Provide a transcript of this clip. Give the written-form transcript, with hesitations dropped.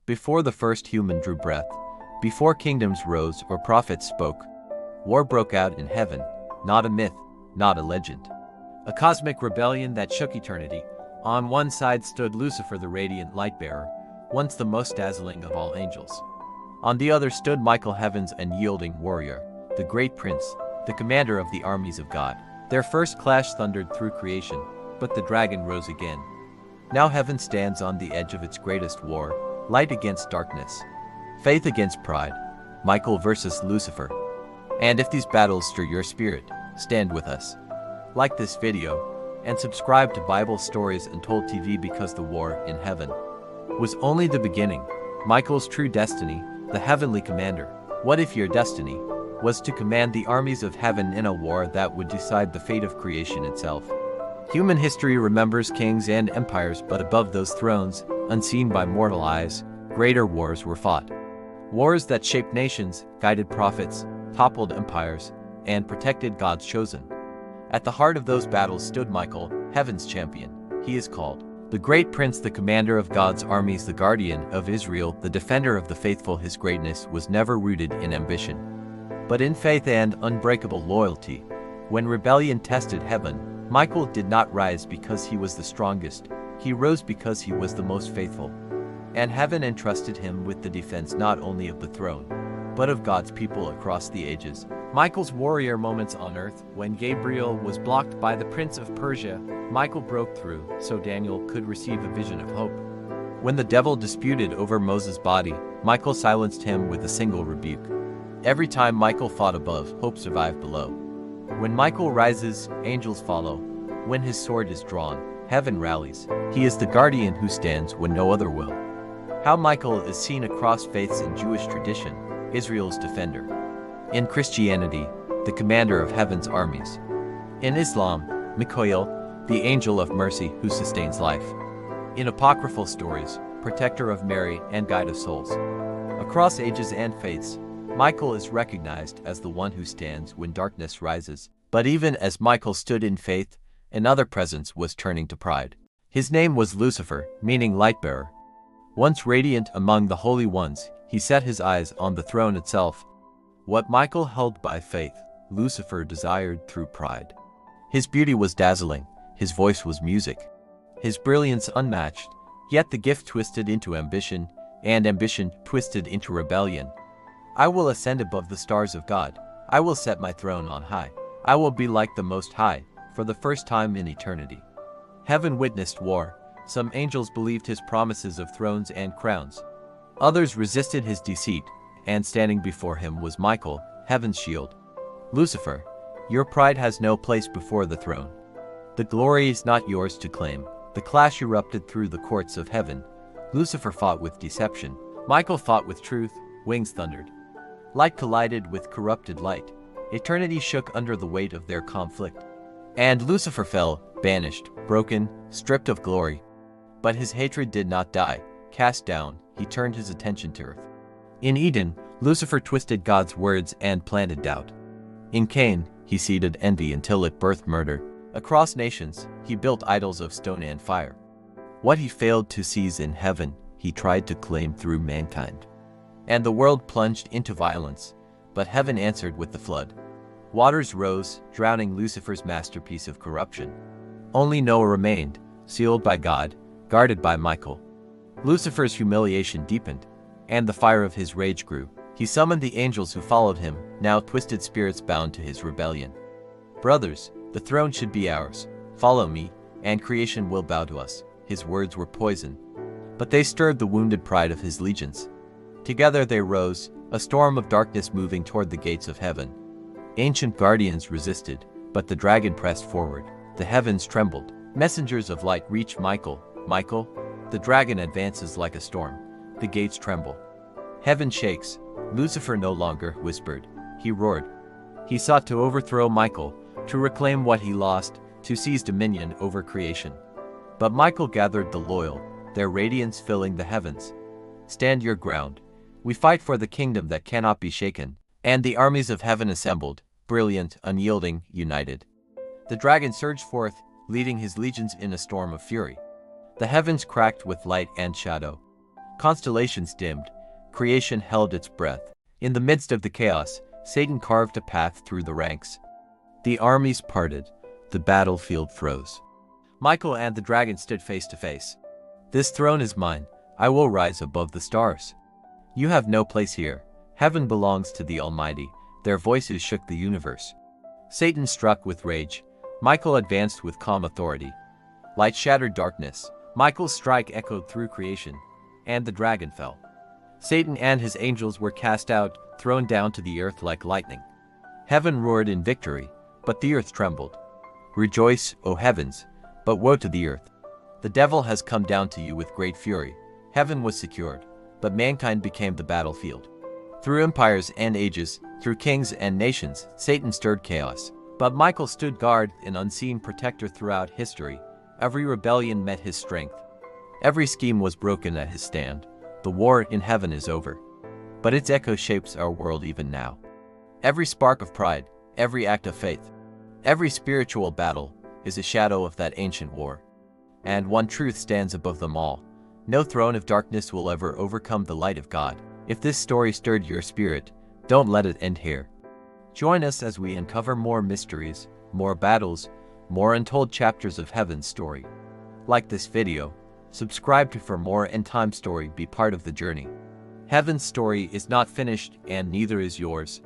Before the first human drew breath, before kingdoms rose or prophets spoke, war broke out in heaven, not a myth, not a legend. A cosmic rebellion that shook eternity. On one side stood Lucifer, the radiant light-bearer, once the most dazzling of all angels. On the other stood Michael, heaven's unyielding warrior, the great prince, the commander of the armies of God. Their first clash thundered through creation, but the dragon rose again. Now heaven stands on the edge of its greatest war, light against darkness, faith against pride, Michael versus Lucifer. And if these battles stir your spirit, stand with us. Like this video, and subscribe to Bible Stories Untold TV, because the war in heaven was only the beginning. Michael's true destiny, the heavenly commander. What if your destiny was to command the armies of heaven in a war that would decide the fate of creation itself? Human history remembers kings and empires, but above those thrones, unseen by mortal eyes, greater wars were fought. Wars that shaped nations, guided prophets, toppled empires, and protected God's chosen. At the heart of those battles stood Michael, heaven's champion. He is called the great prince, the commander of God's armies, the guardian of Israel, the defender of the faithful. His greatness was never rooted in ambition, but in faith and unbreakable loyalty. When rebellion tested heaven, Michael did not rise because he was the strongest. He rose because he was the most faithful. And heaven entrusted him with the defense not only of the throne, but of God's people across the ages. Michael's warrior moments on earth. When Gabriel was blocked by the prince of Persia, Michael broke through so Daniel could receive a vision of hope. When the devil disputed over Moses' body, Michael silenced him with a single rebuke. Every time Michael fought above, hope survived below. When Michael rises, angels follow. When his sword is drawn, heaven rallies. He is the guardian who stands when no other will. How Michael is seen across faiths in Jewish tradition, Israel's defender. In Christianity, the commander of heaven's armies. In Islam, Mikael, the angel of mercy who sustains life. In apocryphal stories, protector of Mary and guide of souls. Across ages and faiths, Michael is recognized as the one who stands when darkness rises. But even as Michael stood in faith, another presence was turning to pride. His name was Lucifer, meaning light-bearer. Once radiant among the holy ones, he set his eyes on the throne itself. What Michael held by faith, Lucifer desired through pride. His beauty was dazzling, his voice was music, his brilliance unmatched, yet the gift twisted into ambition, and ambition twisted into rebellion. I will ascend above the stars of God. I will set my throne on high. I will be like the Most High, for the first time in eternity. Heaven witnessed war. Some angels believed his promises of thrones and crowns. Others resisted his deceit, and standing before him was Michael, heaven's shield. Lucifer, your pride has no place before the throne. The glory is not yours to claim. The clash erupted through the courts of heaven. Lucifer fought with deception. Michael fought with truth. Wings thundered. Light collided with corrupted light. Eternity shook under the weight of their conflict. And Lucifer fell, banished, broken, stripped of glory. But his hatred did not die. Cast down, he turned his attention to earth. In Eden, Lucifer twisted God's words and planted doubt. In Cain, he seeded envy until it birthed murder. Across nations, he built idols of stone and fire. What he failed to seize in heaven, he tried to claim through mankind. And the world plunged into violence, but heaven answered with the flood. Waters rose, drowning Lucifer's masterpiece of corruption. Only Noah remained, sealed by God, guarded by Michael. Lucifer's humiliation deepened, and the fire of his rage grew. He summoned the angels who followed him, now twisted spirits bound to his rebellion. Brothers, the throne should be ours. Follow me, and creation will bow to us. His words were poison, but they stirred the wounded pride of his legions. Together they rose, a storm of darkness moving toward the gates of heaven. Ancient guardians resisted, but the dragon pressed forward. The heavens trembled. Messengers of light reached Michael. Michael, the dragon advances like a storm. The gates tremble. Heaven shakes. Lucifer no longer whispered. He roared. He sought to overthrow Michael, to reclaim what he lost, to seize dominion over creation. But Michael gathered the loyal, their radiance filling the heavens. Stand your ground. We fight for the kingdom that cannot be shaken. And the armies of heaven assembled, brilliant, unyielding, united. The dragon surged forth, leading his legions in a storm of fury. The heavens cracked with light and shadow. Constellations dimmed, creation held its breath. In the midst of the chaos, Satan carved a path through the ranks. The armies parted, the battlefield froze. Michael and the dragon stood face to face. "This throne is mine, I will rise above the stars. You have no place here, heaven belongs to the Almighty." Their voices shook the universe. Satan struck with rage, Michael advanced with calm authority. Light shattered darkness, Michael's strike echoed through creation, and the dragon fell. Satan and his angels were cast out, thrown down to the earth like lightning. Heaven roared in victory, but the earth trembled. "Rejoice, O heavens, but woe to the earth. The devil has come down to you with great fury." Heaven was secured, but mankind became the battlefield. Through empires and ages, through kings and nations, Satan stirred chaos. But Michael stood guard, an unseen protector throughout history. Every rebellion met his strength. Every scheme was broken at his stand. The war in heaven is over, but its echo shapes our world even now. Every spark of pride, every act of faith, every spiritual battle is a shadow of that ancient war. And one truth stands above them all: no throne of darkness will ever overcome the light of God. If this story stirred your spirit, don't let it end here. Join us as we uncover more mysteries, more battles, more untold chapters of heaven's story. Like this video, subscribe for more end-time story, be part of the journey. Heaven's story is not finished, and neither is yours.